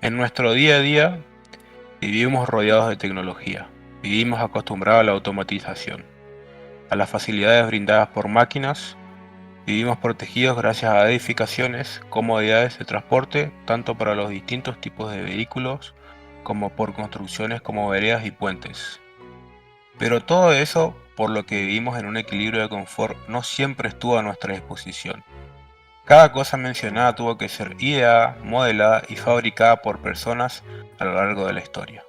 En nuestro día a día vivimos rodeados de tecnología, vivimos acostumbrados a la automatización, a las facilidades brindadas por máquinas, vivimos protegidos gracias a edificaciones, comodidades de transporte, tanto para los distintos tipos de vehículos como por construcciones como veredas y puentes. Pero todo eso, por lo que vivimos en un equilibrio de confort, no siempre estuvo a nuestra disposición. Cada cosa mencionada tuvo que ser ideada, modelada y fabricada por personas a lo largo de la historia.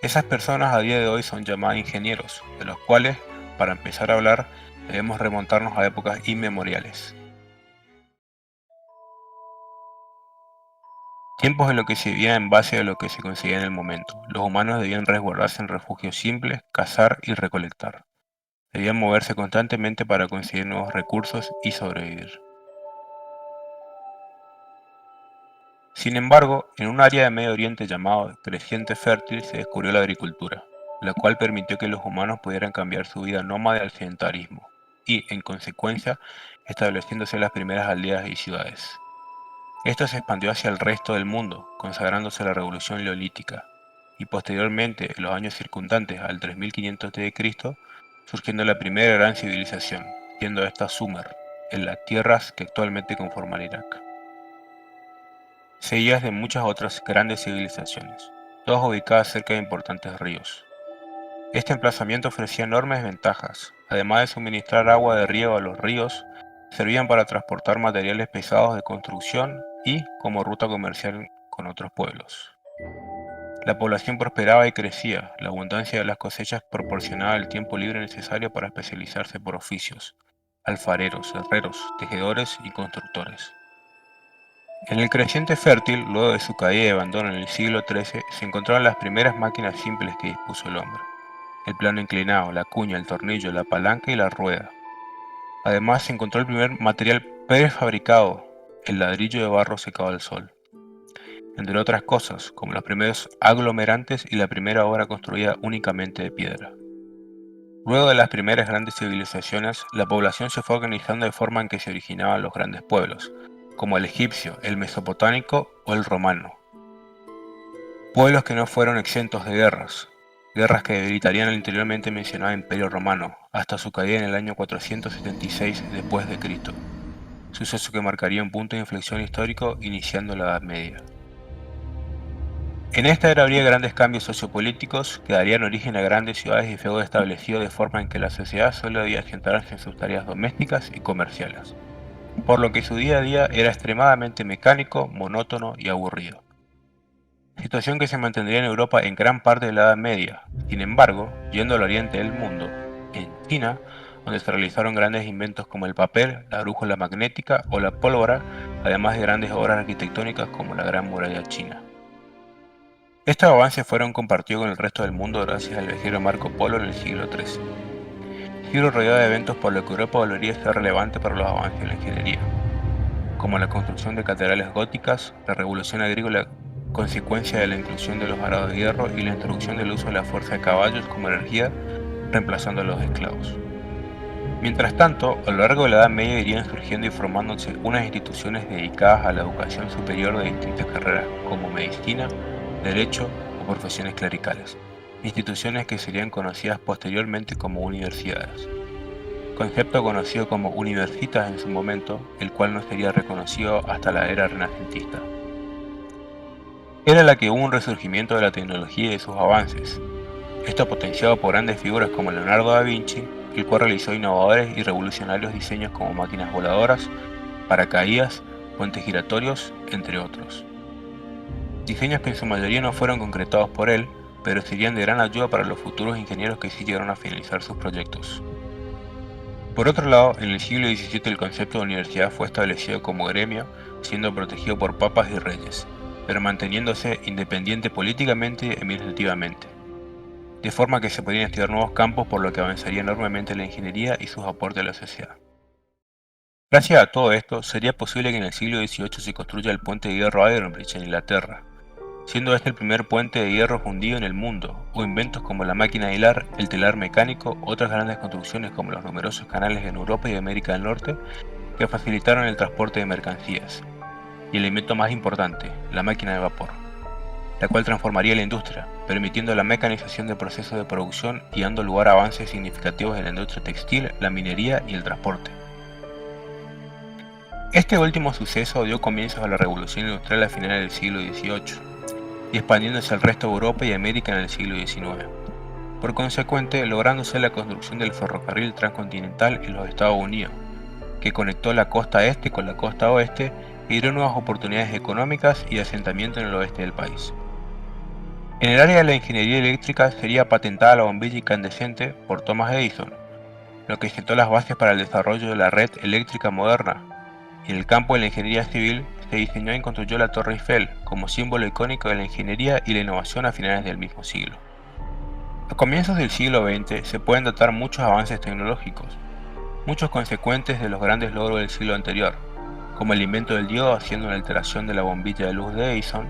Esas personas a día de hoy son llamadas ingenieros, de los cuales, para empezar a hablar, debemos remontarnos a épocas inmemoriales. Tiempos en los que se vivía en base a lo que se conseguía en el momento. Los humanos debían resguardarse en refugios simples, cazar y recolectar. Debían moverse constantemente para conseguir nuevos recursos y sobrevivir. Sin embargo, en un área de Medio Oriente llamado Creciente Fértil se descubrió la agricultura, la cual permitió que los humanos pudieran cambiar su vida nómade al sedentarismo y, en consecuencia, estableciéndose las primeras aldeas y ciudades. Esto se expandió hacia el resto del mundo, consagrándose la Revolución Neolítica, y posteriormente, en los años circundantes al 3500 a.C., surgiendo la primera gran civilización, siendo esta Sumer, en las tierras que actualmente conforman Irak, seguidas de muchas otras grandes civilizaciones, todas ubicadas cerca de importantes ríos. Este emplazamiento ofrecía enormes ventajas, además de suministrar agua de riego a los ríos, servían para transportar materiales pesados de construcción y como ruta comercial con otros pueblos. La población prosperaba y crecía, la abundancia de las cosechas proporcionaba el tiempo libre necesario para especializarse por oficios, alfareros, herreros, tejedores y constructores. En el Creciente Fértil, luego de su caída y abandono en el siglo XIII, se encontraron las primeras máquinas simples que dispuso el hombre: el plano inclinado, la cuña, el tornillo, la palanca y la rueda. Además se encontró el primer material prefabricado, el ladrillo de barro secado al sol, entre otras cosas, como los primeros aglomerantes y la primera obra construida únicamente de piedra. Luego de las primeras grandes civilizaciones, la población se fue organizando de forma en que se originaban los grandes pueblos, como el egipcio, el mesopotámico o el romano. Pueblos que no fueron exentos de guerras que debilitarían el anteriormente mencionado Imperio Romano, hasta su caída en el año 476 después de Cristo, suceso que marcaría un punto de inflexión histórico iniciando la Edad Media. En esta era habría grandes cambios sociopolíticos que darían origen a grandes ciudades y feudos establecidos de forma en que la sociedad solo debía centrarse en sus tareas domésticas y comerciales, por lo que su día a día era extremadamente mecánico, monótono y aburrido. Situación que se mantendría en Europa en gran parte de la Edad Media. Sin embargo, yendo al oriente del mundo, en China, donde se realizaron grandes inventos como el papel, la brújula magnética o la pólvora, además de grandes obras arquitectónicas como la Gran Muralla China. Estos avances fueron compartidos con el resto del mundo gracias al viajero Marco Polo en el siglo XIII. Siglo rodeado de eventos por lo que Europa volvería a ser relevante para los avances de la ingeniería, como la construcción de catedrales góticas, la revolución agrícola consecuencia de la inclusión de los arados de hierro y la introducción del uso de la fuerza de caballos como energía, reemplazando a los esclavos. Mientras tanto, a lo largo de la Edad Media irían surgiendo y formándose unas instituciones dedicadas a la educación superior de distintas carreras, como medicina, derecho o profesiones clericales, instituciones que serían conocidas posteriormente como universidades, concepto conocido como universitas en su momento, el cual no sería reconocido hasta la era renacentista. Era la que hubo un resurgimiento de la tecnología y de sus avances, esto potenciado por grandes figuras como Leonardo da Vinci, el cual realizó innovadores y revolucionarios diseños como máquinas voladoras, paracaídas, puentes giratorios, entre otros. Diseños que en su mayoría no fueron concretados por él, pero serían de gran ayuda para los futuros ingenieros que sí llegaron a finalizar sus proyectos. Por otro lado, en el siglo XVII el concepto de universidad fue establecido como gremio, siendo protegido por papas y reyes, pero manteniéndose independiente políticamente y administrativamente, de forma que se podían estudiar nuevos campos, por lo que avanzaría enormemente la ingeniería y sus aportes a la sociedad. Gracias a todo esto, sería posible que en el siglo XVIII se construya el puente de hierro Ironbridge en Inglaterra, siendo este el primer puente de hierro fundido en el mundo, o inventos como la máquina de hilar, el telar mecánico, otras grandes construcciones como los numerosos canales en Europa y América del Norte, que facilitaron el transporte de mercancías, y el invento más importante, la máquina de vapor. la cual transformaría la industria, permitiendo la mecanización del proceso de producción y dando lugar a avances significativos en la industria textil, la minería y el transporte. Este último suceso dio comienzo a la revolución industrial a finales del siglo XVIII y expandiéndose al resto de Europa y América en el siglo XIX. Por consecuente, lográndose la construcción del ferrocarril transcontinental en los Estados Unidos, que conectó la costa este con la costa oeste y dio nuevas oportunidades económicas y de asentamiento en el oeste del país. En el área de la ingeniería eléctrica sería patentada la bombilla incandescente por Thomas Edison, lo que sentó las bases para el desarrollo de la red eléctrica moderna. Y en el campo de la ingeniería civil se diseñó y construyó la Torre Eiffel como símbolo icónico de la ingeniería y la innovación a finales del mismo siglo. A comienzos del siglo XX se pueden datar muchos avances tecnológicos, muchos consecuentes de los grandes logros del siglo anterior, como el invento del diodo haciendo una alteración de la bombilla de luz de Edison,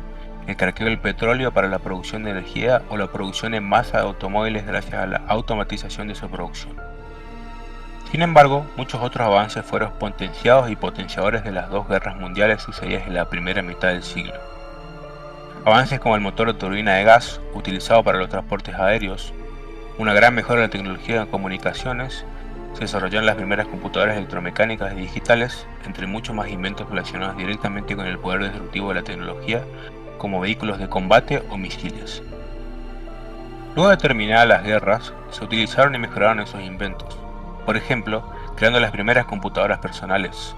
el craqueo del petróleo para la producción de energía o la producción en masa de automóviles gracias a la automatización de su producción. Sin embargo, muchos otros avances fueron potenciados y potenciadores de las dos guerras mundiales sucedidas en la primera mitad del siglo. Avances como el motor de turbina de gas, utilizado para los transportes aéreos, una gran mejora en la tecnología de comunicaciones, se desarrollaron las primeras computadoras electromecánicas y digitales, entre muchos más inventos relacionados directamente con el poder destructivo de la tecnología, como vehículos de combate o misiles. Luego de terminadas las guerras, se utilizaron y mejoraron esos inventos, por ejemplo, creando las primeras computadoras personales,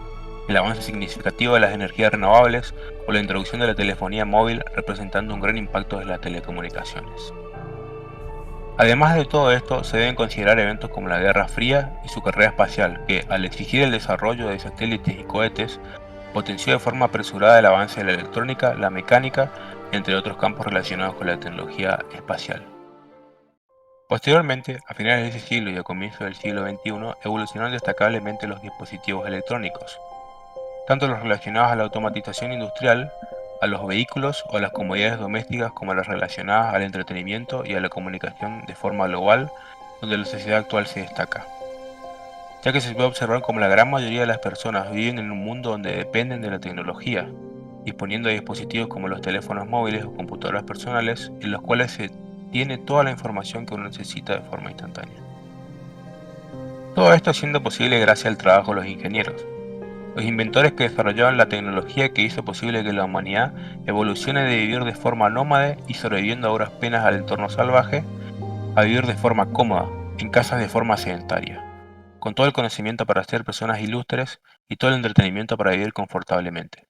el avance significativo de las energías renovables o la introducción de la telefonía móvil representando un gran impacto de las telecomunicaciones. Además de todo esto, se deben considerar eventos como la Guerra Fría y su carrera espacial, que, al exigir el desarrollo de satélites y cohetes, potenció de forma apresurada el avance de la electrónica, la mecánica, entre otros campos relacionados con la tecnología espacial. Posteriormente, a finales de ese siglo y a comienzos del siglo XXI, evolucionaron destacablemente los dispositivos electrónicos, tanto los relacionados a la automatización industrial, a los vehículos o a las comodidades domésticas como las relacionadas al entretenimiento y a la comunicación de forma global, donde la sociedad actual se destaca, ya que se puede observar como la gran mayoría de las personas viven en un mundo donde dependen de la tecnología, disponiendo de dispositivos como los teléfonos móviles o computadoras personales, en los cuales se tiene toda la información que uno necesita de forma instantánea. Todo esto siendo posible gracias al trabajo de los ingenieros, los inventores que desarrollaron la tecnología que hizo posible que la humanidad evolucione de vivir de forma nómade y sobreviviendo a duras penas al entorno salvaje, a vivir de forma cómoda, en casas de forma sedentaria, con todo el conocimiento para ser personas ilustres y todo el entretenimiento para vivir confortablemente.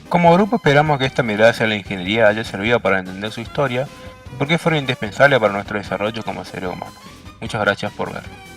Como grupo esperamos que esta mirada hacia la ingeniería haya servido para entender su historia y por qué fueron indispensables para nuestro desarrollo como seres humanos. Muchas gracias por ver.